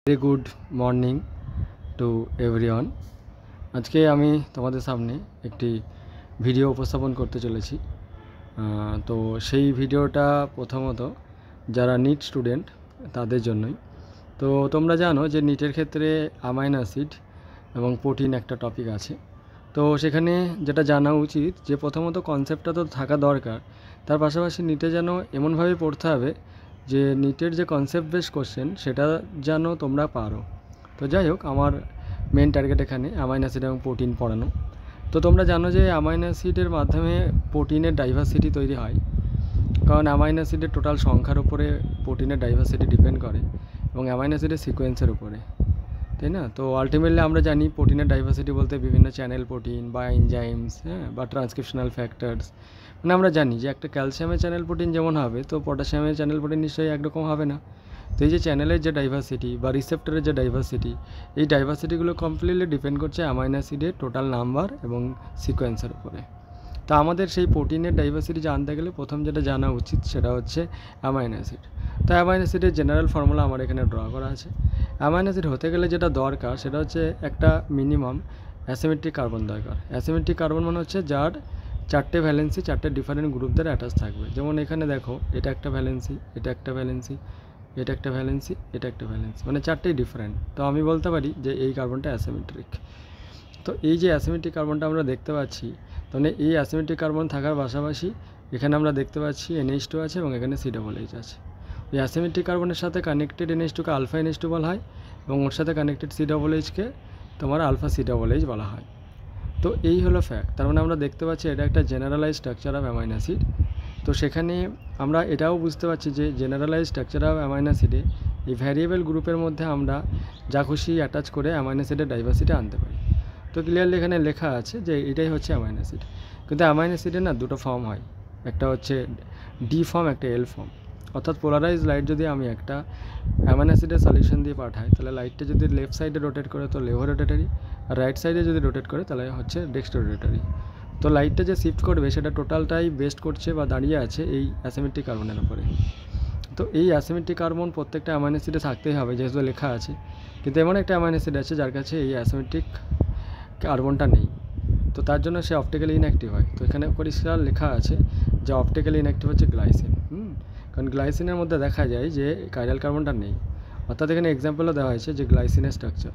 Very good morning to everyone. আজকে আমি তোমাদের সামনে একটি ভিডিও উপস্থাপন করতে চলেছি। তো সেই ভিডিওটা প্রথমত যারা নিট স্টুডেন্ট তাদের জন্যই। তো তোমরা জানো যে নিটের ক্ষেত্রে অ্যামাইনো অ্যাসিড এবং প্রোটিন একটা টপিক আছে। তো সেখানে যেটা জানা উচিত যে প্রথমত কনসেপ্টটা তো থাকা দরকার, তার পাশাপাশি নিটে যেন এমনভাবে পড়তে হবে যে নিটের যে কনসেপ্ট বেস কোশ্চেন সেটা যেন তোমরা পারো। তো যাই হোক, আমার মেন টার্গেট এখানে অ্যামাইনো অ্যাসিড এবং প্রোটিন পড়ানো। তো তোমরা জানো যে অ্যামাইনো অ্যাসিডের মাধ্যমে প্রোটিনের ডাইভার্সিটি তৈরি হয়, কারণ অ্যামাইনো অ্যাসিডের টোটাল সংখ্যার উপরে প্রোটিনের ডাইভার্সিটি ডিপেন্ড করে এবং অ্যামাইনো অ্যাসিডের সিকোয়েন্সের উপরে, তাই না? তো আলটিমেটলি আমরা জানি প্রোটিনের ডাইভার্সিটি বলতে বিভিন্ন চ্যানেল প্রোটিন বা এনজাইমস, বা ট্রান্সক্রিপশনাল ফ্যাক্টরস, মানে আমরা জানি যে একটা ক্যালসিয়ামের চ্যানেল প্রোটিন যেমন হবে, তো পটাশিয়ামের চ্যানেল প্রোটিন নিশ্চয়ই একরকম হবে না। তো এই যে চ্যানেলের যে ডাইভার্সিটি বা রিসেপ্টরের যে ডাইভার্সিটি, এই ডাইভার্সিটিগুলো কমপ্লিটলি ডিপেন্ড করছে অ্যামাইনো অ্যাসিডের টোটাল নাম্বার এবং সিকোয়েন্সের উপরে। তা আমাদের সেই প্রোটিনের ডাইভার্সিটি জানতে গেলে প্রথম যেটা জানা উচিত সেটা হচ্ছে অ্যামাইনো অ্যাসিড। তো অ্যামাইনো অ্যাসিডের জেনারেল ফর্মুলা আমার এখানে ড্র করা আছে। অ্যামাইনো অ্যাসিড হতে গেলে যেটা দরকার সেটা হচ্ছে একটা মিনিমাম অ্যাসিমেট্রিক কার্বন দরকার। অ্যাসিমেট্রিক কার্বন মানে হচ্ছে যার চারটে ভ্যালেন্সি, চারটে ডিফারেন্ট গ্রুপ দ্বারা অ্যাটাচ থাকবে। যেমন এখানে দেখো, এটা একটা ভ্যালেন্সি, এটা একটা ভ্যালেন্সি, এটা একটা ভ্যালেন্সি, এটা একটা ভ্যালেন্সি, মানে চারটেই ডিফারেন্ট। তো আমি বলতে পারি যে এই কার্বনটা অ্যাসিমেট্রিক। তো এই যে অ্যাসিমেট্রিক কার্বনটা আমরা দেখতে পাচ্ছি, তাহলে এই অ্যাসিমেট্রিক কার্বন থাকার পাশাপাশি এখানে আমরা দেখতে পাচ্ছি NH2 আছে এবং এখানে COOH আছে। এই অ্যাসিমেট্রিক কার্বনের সাথে কানেক্টেড NH2কে আলফা NH2 বলা হয় এবং ওর সাথে কানেক্টেড COOHকে তোমার আলফা COOH বলা হয়। তো এই হলো ফ্যাক্ট। তার মানে আমরা দেখতে পাচ্ছি এটা একটা generalize structure of amino acid. তো সেখানে আমরা এটাও বুঝতে পারছি যে জেনারেলাইজ স্ট্রাকচার অফ অ্যামাইনো অ্যাসিডে এই ভ্যারিয়েবল গ্রুপের মধ্যে আমরা যা খুশি অ্যাটাচ করে অ্যামাইনো অ্যাসিডের ডাইভার্সিটি আনতে পারি। তো ক্লিয়ারলি এখানে লেখা আছে যে এটাই হচ্ছে অ্যামাইনো অ্যাসিড। কিন্তু অ্যামাইনো অ্যাসিডের না দুটো ফর্ম হয়, একটা হচ্ছে ডি ফর্ম, একটা এল ফর্ম। অর্থাৎ পোলারাইজ লাইট যদি আমি একটা অ্যামাইনো অ্যাসিডের সলিউশন দিয়ে পাঠাই, তাহলে লাইটটা যদি লেফট সাইডে রোটেট করে তো লেভো রোটেটারি, আর রাইট সাইডে যদি রোটেট করে তাহলে হচ্ছে ডেক্সট্রো রোটেটারি। তো লাইটটা যে শিফট করবে সেটা টোটালটাই বেস্ট করছে বা দাঁড়িয়ে আছে এই অ্যাসিমেট্রিক কার্বনের উপরে। তো এই অ্যাসিমেট্রিক কার্বন প্রত্যেকটা অ্যামাইনো অ্যাসিডে থাকতেই হবে যেহেতু লেখা আছে, কিন্তু এমন একটা অ্যামাইনো অ্যাসিড আছে যার কাছে এই অ্যাসিমেট্রিক কার্বনটা নেই। তো তার জন্য সে অপটিক্যালি ইনঅ্যাক্টিভ হয়। তো এখানে পরিষ্কার লেখা আছে যে অপটিক্যালি ইনঅ্যাক্টিভ হচ্ছে গ্লাইসিন। কারণ গ্লাইসিনের মধ্যে দেখা যায় যে কাইরাল কার্বনটা নেই। অর্থাৎ এখানে এক্সাম্পলও দেওয়া হয়েছে যে গ্লাইসিনের স্ট্রাকচার,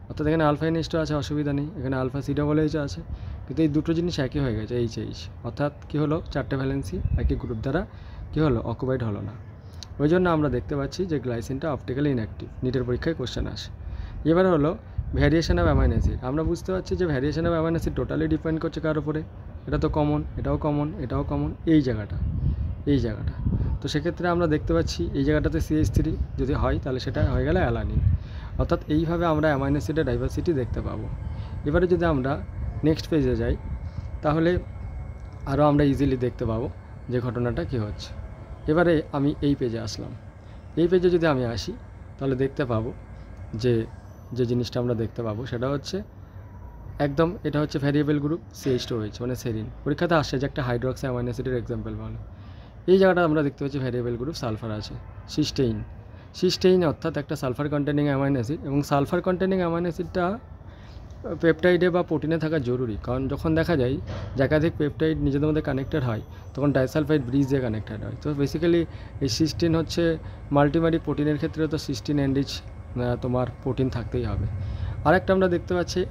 অর্থাৎ এখানে আলফা NH2 আছে, অসুবিধা নেই, এখানে আলফা COOH আছে, কিন্তু এই দুটো জিনিস একই হয়ে গেছে, HH। অর্থাৎ কী হলো, চারটে ভ্যালেন্সি একই গ্রুপ দ্বারা কী হলো, অকুপাইড হলো না। ওই জন্য আমরা দেখতে পাচ্ছি যে গ্লাইসিনটা অপটিক্যালি ইনঅ্যাক্টিভ। নিটের পরীক্ষায় কোশ্চেন আসে। এবার হলো ভ্যারিয়েশন অফ অ্যামাইনো অ্যাসিড। আমরা বুঝতে পারছি যে variation of amino acid totally depend করছে কার উপরে। এটা তো কমন, এটাও কমন, এটাও কমন, এই জায়গাটা। তো সেক্ষেত্রে আমরা দেখতে পাচ্ছি এই জায়গাটাতে CH3 যদি হয় তাহলে সেটা হয়ে গেলে অ্যালানিন। অর্থাৎ এইভাবে আমরা অ্যামাইনো অ্যাসিডের ডাইভার্সিটি দেখতে পাবো। এবারে যদি আমরা নেক্সট পেজে যাই তাহলে আরও আমরা ইজিলি দেখতে পাবো যে ঘটনাটা কী হচ্ছে। এবারে আমি এই পেজে আসলাম। এই পেজে যদি আমি আসি তাহলে দেখতে পাবো যে যে জিনিসটা আমরা দেখতে পাবো সেটা হচ্ছে একদম, এটা হচ্ছে ভ্যারিয়েবল গ্রুপ CH2OH, মানে সেরিন। পরীক্ষাতে আসে যে একটা হাইড্রোক্সি অ্যামাইনো অ্যাসিডের এক্সাম্পল বলো। এই জায়গাটা আমরা দেখতে পাচ্ছি ভ্যারিয়েবল গ্রুপ সালফার আছে, সিস্টেইন অর্থাৎ একটা সালফার কন্টেনিং অ্যামাইনো অ্যাসিড। এবং সালফার কন্টেনিং অ্যামাইনো অ্যাসিডটা পেপটাইডে বা প্রোটিনে থাকা জরুরি, কারণ যখন দেখা যায় যে একাধিক পেপটাইড নিজেদের মধ্যে কানেক্টেড হয় তখন ডাইসালফাইড ব্রিজ দিয়ে কানেক্টেড হয়। তো বেসিক্যালি এই সিস্টিন হচ্ছে মাল্টিমারি প্রোটিনের ক্ষেত্রে তো সিস্টিন এনরিচ তোমার প্রোটিন থাকতেই হবে। আরেকটা আমরা দেখতে পাচ্ছি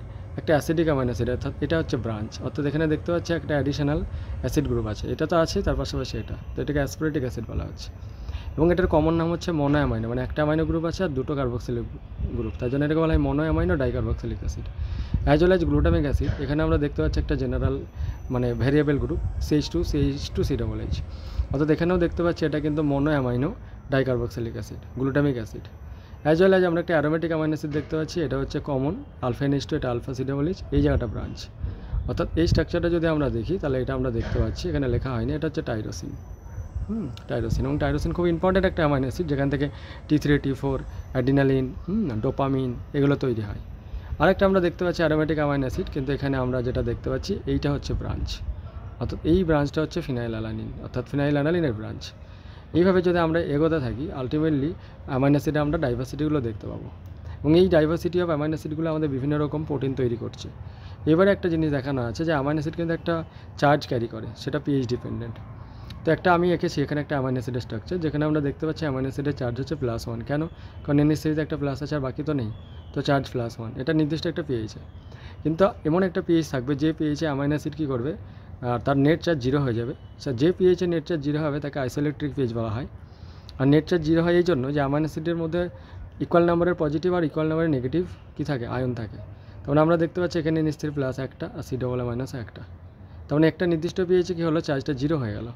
একটা অ্যাসিডিক অ্যামাইনো অ্যাসিড, অর্থাৎ এটা হচ্ছে ব্রাঞ্চ। অর্থাৎ এখানে দেখতে পাচ্ছি একটা অ্যাডিশনাল অ্যাসিড গ্রুপ আছে, এটা তো আছে, তার পাশাপাশি এটা, তো এটাকে অ্যাসপারেটিক অ্যাসিড বলা হচ্ছে। এবং এটার কমন নাম হচ্ছে মনো অ্যামাইনো, মানে একটা অ্যামাইনো গ্রুপ আছে আর দুটো কার্বক্সিলিক গ্রুপ, তাই জন্য এটাকে বলা হয় mono amino dicarboxylic acid. As well as glutamic acid, এখানে আমরা দেখতে পাচ্ছি একটা জেনারেল মানে ভ্যারিয়েবল গ্রুপ CH2COOH। অর্থাৎ এখানেও দেখতে পাচ্ছি এটা কিন্তু mono amino dicarboxylic acid, glutamic acid. As well as আমরা একটা অ্যারোমেটিক অ্যামাইনো অ্যাসিড দেখতে পাচ্ছি, এটা হচ্ছে কমন আলফা NH2, এটা আলফা COOH, এই জায়গাটা ব্রাঞ্চ। অর্থাৎ এই স্ট্রাকচারটা যদি আমরা দেখি তাহলে এটা আমরা দেখতে পাচ্ছি, এখানে লেখা হয়নি, এটা হচ্ছে টাইরোসিন। এবং টাইরোসিন খুব ইম্পর্টেন্ট একটা অ্যামাইনো অ্যাসিড, যেখান থেকে T3 T4 অ্যাডিনালিন, ডোপামিন এগুলো তৈরি হয়। আরেকটা আমরা দেখতে পাচ্ছি অ্যারোমেটিক অ্যামাইনো অ্যাসিড, কিন্তু এখানে আমরা যেটা দেখতে পাচ্ছি এইটা হচ্ছে ব্রাঞ্চ। অর্থাৎ এই ব্রাঞ্চটা হচ্ছে ফিনাইল অ্যালানিন, অর্থাৎ ফিনাইল অ্যালানিনের ব্রাঞ্চ। এইভাবে যদি আমরা এগোতে থাকি আলটিমেটলি অ্যামাইনো অ্যাসিডে আমরা ডাইভার্সিটিগুলো দেখতে পাবো। এবং এই ডাইভার্সিটি অফ অ্যামাইনো অ্যাসিডগুলো আমাদের বিভিন্ন রকম প্রোটিন তৈরি করছে। এবারে একটা জিনিস দেখানো আছে যে অ্যামাইনো অ্যাসিড কিন্তু একটা চার্জ ক্যারি করে, সেটা পিএইচ ডিপেন্ডেন্ট। তো একটা আমি এঁকেছি এখানে একটা অ্যামাইনো অ্যাসিডের স্ট্রাকচার, যেখানে আমরা দেখতে পাচ্ছি অ্যামাইনো অ্যাসিডের চার্জ হচ্ছে +1। কেন? কারণ এন সিরিজে একটা প্লাস আছে আর বাকি তো নেই, তো চার্জ +1। এটা নির্দিষ্ট একটা পিএইচে। কিন্তু এমন একটা পিএইচ থাকবে যে পিএইচে অ্যামাইনো অ্যাসিড কী করবে, তার নেট চার্জ 0 হয়ে যাবে। যে পিএইচে নেট চার্জ 0 হবে তাকে আইসোইলেকট্রিক পিএইচ বলা হয়। আর নেট চার্জ 0 হয় এই জন্য যে অ্যামাইনো অ্যাসিডের মধ্যে ইকুয়াল নাম্বারের পজিটিভ আর ইকুয়াল নাম্বারের নেগেটিভ কী থাকে, আয়ন থাকে। তখন আমরা দেখতে পাচ্ছি এখানে N3 প্লাস একটা আর C=- একটা। তখন একটা নির্দিষ্ট পিএইচে কী হলো, চার্জটা 0 হয়ে গেল।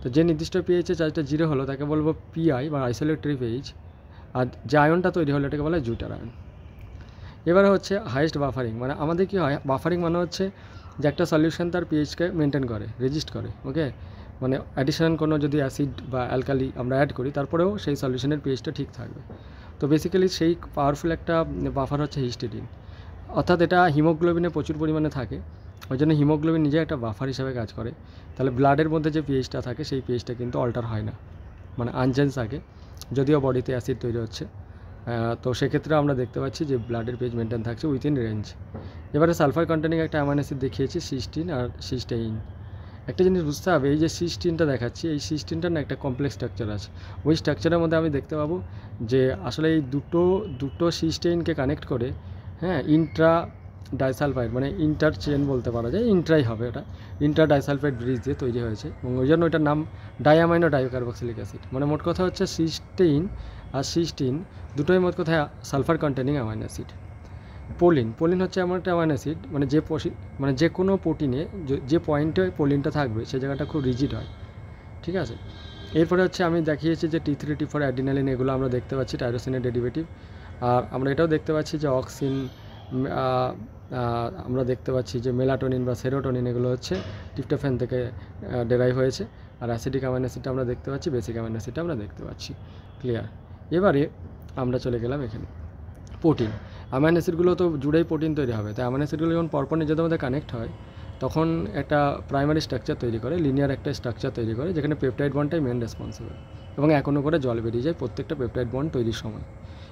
তো যে নির্দিষ্ট পিএইচে চার্জটা 0 হলো তাকে বলবো পিআই বা আইসোইলেকট্রিক পিএইচ। আর যে আয়নটা তৈরি হলো এটাকে বলা হয় জুটার আয়ন। এবারে হচ্ছে হাইয়েস্ট বাফারিং, মানে আমাদের কী হয়, বাফারিং মানে হচ্ছে যে একটা সলিউশন তার পিএইচকে মেনটেন করে, রেজিস্ট করে, ওকে। মানে অ্যাডিশনাল কোনো যদি অ্যাসিড বা অ্যালকালি আমরা অ্যাড করি তারপরেও সেই সলিউশনের পিএইচটা ঠিক থাকবে। তো বেসিক্যালি সেই পাওয়ারফুল একটা বাফার হচ্ছে হিস্টিডিন, অর্থাৎ এটা হিমোগ্লোবিনে প্রচুর পরিমাণে থাকে, ওই জন্য হিমোগ্লোবিন নিজে একটা বাফার হিসাবে কাজ করে। তাহলে ব্লাডের মধ্যে যে পিএইচটা থাকে সেই পিএইচটা কিন্তু অল্টার হয় না, মানে আনচেঞ্জ থাকে, যদিও বডিতে অ্যাসিড তৈরি হচ্ছে। তো সেক্ষেত্রে আমরা দেখতে পাচ্ছি যে ব্লাডের পিএইচ মেনটেন থাকছে উইথিন রেঞ্জ। এবারে সালফার কন্টেনিং একটা অ্যামাইনো অ্যাসিড দেখিয়েছি, সিস্টিন আর সিস্টেইন। একটা জিনিস বুঝতে হবে, এই যে সিস্টিনটা দেখাচ্ছি, এই সিস্টিনটার না একটা কমপ্লেক্স স্ট্রাকচার আছে। ওই স্ট্রাকচারের মধ্যে আমি দেখতে পাবো যে আসলে এই দুটো সিস্টেইনকে কানেক্ট করে, হ্যাঁ, ইন্ট্রা ডাইসালফাইড, মানে ইন্টার চেন বলতে পারা যায়, ইন্ট্রাই হবে ওটা, ইন্টার ডাইসালফাইড ব্রিজ দিয়ে তৈরি হয়েছে, এবং ওই জন্য ওইটার নাম ডায়ামাইনো ডাইকার্বক্সিলিক অ্যাসিড। মানে মোট কথা হচ্ছে সিস্টেইন আর সিস্টিন দুটোই মোট কথা সালফার কন্টেনিং অ্যামাইনো অ্যাসিড। পোলিন হচ্ছে এমন একটা অ্যামাইনো অ্যাসিড, মানে যে কোনো প্রোটিনে যে পয়েন্টে পোলিনটা থাকবে সেই জায়গাটা খুব রিজিড হয়, ঠিক আছে। এরপরে হচ্ছে আমি দেখিয়েছি যে T3 T4 অ্যাডিনালিন, এগুলো আমরা দেখতে পাচ্ছি টাইরোসিনের ডেরিভেটিভ। আর আমরা এটাও দেখতে পাচ্ছি যে অক্সিন, আমরা দেখতে পাচ্ছি যে মেলাটোনিন বা সেরোটোনিন, এগুলো হচ্ছে ট্রিপ্টোফ্যান থেকে ডেরাইভ হয়েছে। আর অ্যাসিডিক অ্যামাইনো অ্যাসিডটা আমরা দেখতে পাচ্ছি, বেসিক অ্যামাইনো অ্যাসিডটা আমরা দেখতে পাচ্ছি। ক্লিয়ার? এবারে আমরা চলে গেলাম এখানে প্রোটিন। অ্যামাইনো অ্যাসিডগুলো তো জুড়েই প্রোটিন তৈরি হবে, তাই অ্যামাইনো অ্যাসিডগুলো যখন পরপর নিজেদের মধ্যে কানেক্ট হয় তখন একটা প্রাইমারি স্ট্রাকচার তৈরি করে, লিনিয়ার একটা স্ট্রাকচার তৈরি করে, যেখানে পেপটাইড বন্ডটাই মেন রেসপন্সিবল, এবং এখনও করে জল বেরিয়ে যায় প্রত্যেকটা পেপটাইড বন্ড তৈরির সময়,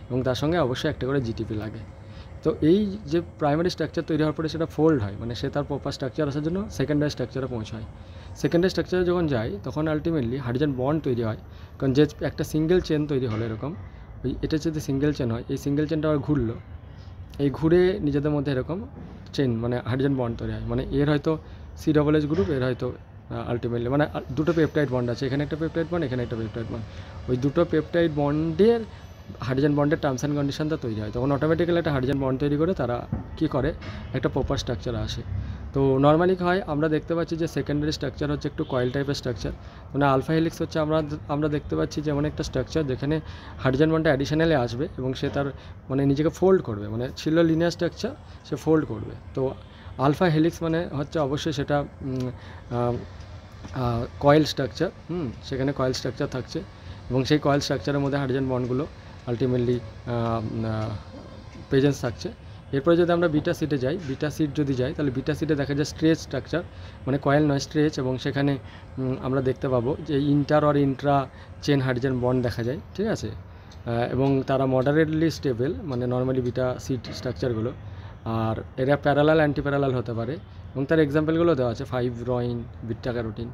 এবং তার সঙ্গে অবশ্যই একটা করে জিটিপি লাগে। তো এই যে প্রাইমারি স্ট্রাকচার তৈরি হওয়ার পরে সেটা ফোল্ড হয়, মানে সে তার প্রপার স্ট্রাকচার আসার জন্য সেকেন্ডারি স্ট্রাকচারে পৌঁছায়। সেকেন্ডারি স্ট্রাকচারে যখন যায় তখন আলটিমেটলি হাইড্রোজেন বন্ড তৈরি হয়, কারণ যে একটা সিঙ্গেল চেন তৈরি হলো এরকম, এটা যদি সিঙ্গেল চেন হয়, এই সিঙ্গেল চেনটা আবার ঘুরলো, এই ঘুরে নিজেদের মধ্যে এরকম চেন মানে হাইড্রোজেন বন্ড তৈরি হয়। মানে এর হয়তো COOH গ্রুপ, এর হয়তো আলটিমেটলি মানে দুটো পেপটাইড বন্ড আছে, এখানে একটা পেপটাইড বন্ড, এখানে একটা পেপটাইড বন্ড, ওই দুটো পেপটাইড বন্ডের হাইড্রোজেন বন্ডের টার্মস অ্যান্ড কন্ডিশনটা তৈরি হয়, তখন অটোমেটিক্যালি একটা হাইড্রোজেন বন্ড তৈরি করে তারা কী করে, একটা প্রপার স্ট্রাকচার আসে। তো নর্মালি হয় আমরা দেখতে পাচ্ছি যে সেকেন্ডারি স্ট্রাকচার হচ্ছে একটু কয়েল টাইপের স্ট্রাকচার, মানে আলফা হেলিক্স হচ্ছে আমরা দেখতে পাচ্ছি যেমন একটা স্ট্রাকচার যেখানে হাইড্রোজেন বন্ডটা অ্যাডিশনালি আসবে এবং সে তার মানে নিজেকে ফোল্ড করবে, মানে ছিল লিনিয়ার স্ট্রাকচার, সে ফোল্ড করবে। তো আলফা হেলিক্স মানে হচ্ছে অবশ্যই সেটা কয়েল স্ট্রাকচার, সেখানে কয়েল স্ট্রাকচার থাকছে, এবং সেই কয়েল স্ট্রাকচারের মধ্যে হাইড্রোজেন বন্ডগুলো আলটিমেটলি প্রেজেন্স থাকছে। এরপরে যদি আমরা বিটা সিটে যাই, বিটা সিট যদি যাই তাহলে বিটা সিটে দেখা যায় স্ট্রেচ স্ট্রাকচার, মানে কয়েল নয় স্ট্রেচ, এবং সেখানে আমরা দেখতে পাবো যে inter or Intra chain hydrogen bond দেখা যায়, ঠিক আছে। এবং তারা মডারেটলি স্টেবল, মানে নর্মালি বিটা সিট স্ট্রাকচারগুলো, আর এরা প্যারালাল অ্যান্টি প্যারালাল হতে পারে, এবং তার এক্সাম্পলগুলো দেওয়া আছে 5-রোইন, বিটা ক্যারোটিন।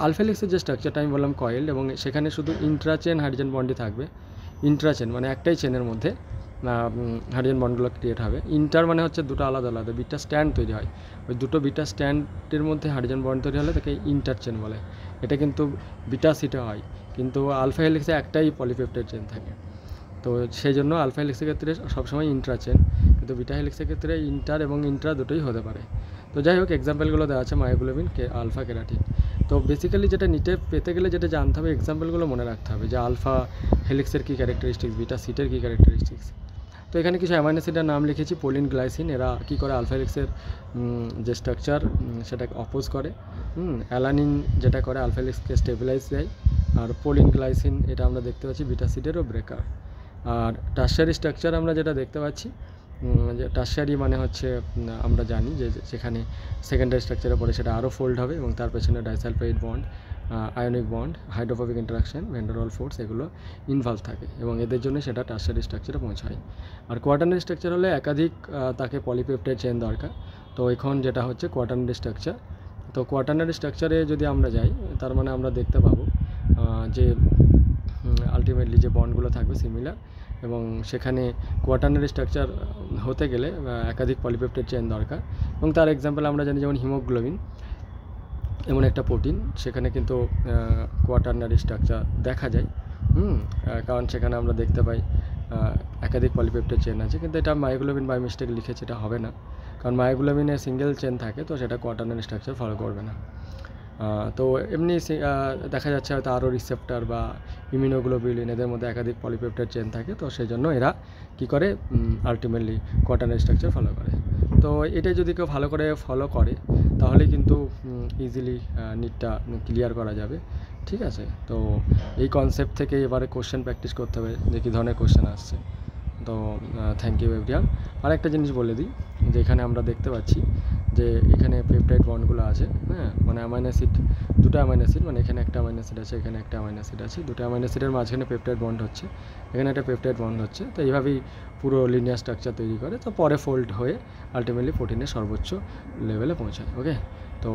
আলফা হেলিক্সের যে স্ট্রাকচারটা আমি বললাম কয়েল, এবং সেখানে শুধু ইন্ট্রা চেন হাইড্রোজেন বন্ডই থাকবে। ইন্ট্রা চেন মানে একটাই চেনের মধ্যে হাইড্রোজেন বন্ডগুলো ক্রিয়েট হবে। ইন্টার মানে হচ্ছে দুটো আলাদা আলাদা বিটা স্ট্যান্ড তৈরি হয়, ওই দুটো বিটা স্ট্যান্ডের মধ্যে হাইড্রোজেন বন্ড তৈরি হলে তাকে ইন্টার চেন বলে। এটা কিন্তু বিটা সিটে হয়, কিন্তু আলফা হেলিক্সে একটাই পলিপেপটাইড চেন থাকে, তো সেই জন্য আলফা হেলিক্সের ক্ষেত্রে সবসময় ইন্ট্রা চেন, কিন্তু বিটা হেলিক্সের ক্ষেত্রে ইন্টার এবং ইন্ট্রা দুটোই হতে পারে। তো যাই হোক, এক্সাম্পলগুলো দেওয়া আছে মায়োগ্লোবিন, আলফা কেরাটিন। তো বেসিক্যালি যেটা নিটে পেতে গেলে যেটা জানতে হবে, এক্সাম্পলগুলো মনে রাখতে হবে যে আলফা হেলিক্সের কী ক্যারেক্টারিস্টিক্স, বিটা সিটের কী ক্যারেক্টারিস্টিক্স। তো এখানে কিছু অ্যামাইনো অ্যাসিডের নাম লিখেছি, পোলিন, গ্লাইসিন, এরা কী করে আলফা হেলিক্সের যে স্ট্রাকচার সেটাকে অপোজ করে। অ্যালানিন যেটা করে আলফা হেলিক্সকে স্টেবিলাইজ দেয়, আর পোলিন, গ্লাইসিন এটা আমরা দেখতে পাচ্ছি বিটা সিটেরও ব্রেকার। আর টারশিয়ারি স্ট্রাকচার আমরা যেটা দেখতে পাচ্ছি, যে টারশিয়ারি মানে হচ্ছে আমরা জানি যে যেখানে সেকেন্ডারি স্ট্রাকচারের পরে সেটা আরও ফোল্ড হবে এবং তার পেছনে disulphide bond, ionic bond, hydrophobic interaction, van der Waals force এগুলো ইনভলভ থাকে এবং এদের জন্য সেটা টারশিয়ারি স্ট্রাকচারে পৌঁছায়। আর কোয়াটারনারি স্ট্রাকচার হলে একাধিক তাকে পলিপেপটাইড চেন দরকার। তো এখন যেটা হচ্ছে কোয়াটারনারি স্ট্রাকচার। তো কোয়াটারনারি স্ট্রাকচারে যদি আমরা যাই, তার মানে আমরা দেখতে পাবো যে আলটিমেটলি যে বন্ডগুলো থাকবে সিমিলার, এবং সেখানে কোয়াটারনারি স্ট্রাকচার হতে গেলে একাধিক পলিপেপটাইড চেন দরকার। এবং তার এক্সাম্পল আমরা জানি, যেমন হিমোগ্লোবিন এমন একটা প্রোটিন, সেখানে কিন্তু কোয়াটারনারি স্ট্রাকচার দেখা যায়। কারণ সেখানে আমরা দেখতে পাই একাধিক পলিপেপটাইড চেন আছে, কিন্তু এটা মায়োগ্লোবিন বাই মিস্টেক লিখেছে, এটা হবে না, কারণ মায়োগ্লোবিনে সিঙ্গেল চেন থাকে, তো সেটা কোয়াটারনারি স্ট্রাকচার ফলো করবে না। তো এমনি দেখা যাচ্ছে হয়তো আরও রিসেপ্টর বা ইমিউনোগ্লোবিউলিন এদের মধ্যে একাধিক পলিপেপটাইড চেন থাকে, তো সেই জন্য এরা কী করে আলটিমেটলি কোয়াটারনারি স্ট্রাকচার ফলো করে। তো এটা যদি কেউ ভালো করে ফলো করে তাহলে কিন্তু ইজিলি নিটটা ক্লিয়ার করা যাবে, ঠিক আছে। তো এই কনসেপ্ট থেকে এবারে কোশ্চেন প্র্যাকটিস করতে হবে যে কী ধরনের কোশ্চেন আসছে। তো থ্যাংক ইউ এভরিওয়ান। আরেকটা জিনিস বলে দিই, যে এখানে আমরা দেখতে পাচ্ছি যে এখানে পেপটাইড বন্ডগুলো আছে, হ্যাঁ, মানে অ্যামাইনো অ্যাসিড, দুটো অ্যামাইনো অ্যাসিড, মানে এখানে একটা অ্যামাইনো অ্যাসিড আছে, এখানে একটা অ্যামাইনো অ্যাসিড আছে, দুটো অ্যামাইনো অ্যাসিডের মাঝখানে পেপটাইড বন্ড হচ্ছে, এখানে একটা পেপটাইড বন্ড হচ্ছে। তো এইভাবেই পুরো লিনিয়ার স্ট্রাকচার তৈরি করে, তো পরে ফোল্ড হয়ে আলটিমেটলি প্রোটিনের সর্বোচ্চ লেভেলে পৌঁছায়। ওকে, তো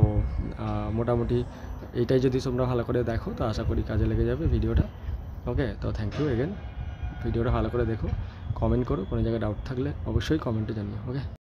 মোটামুটি এইটাই যদি তোমরা ভালো করে দেখো তো আশা করি কাজে লেগে যাবে ভিডিওটা। ওকে, তো থ্যাংক ইউ এগেন। ভিডিওটা ভালো করে দেখো, কমেন্ট করো, কোনো জায়গায় ডাউট থাকলে অবশ্যই কমেন্টে জানিও। ওকে।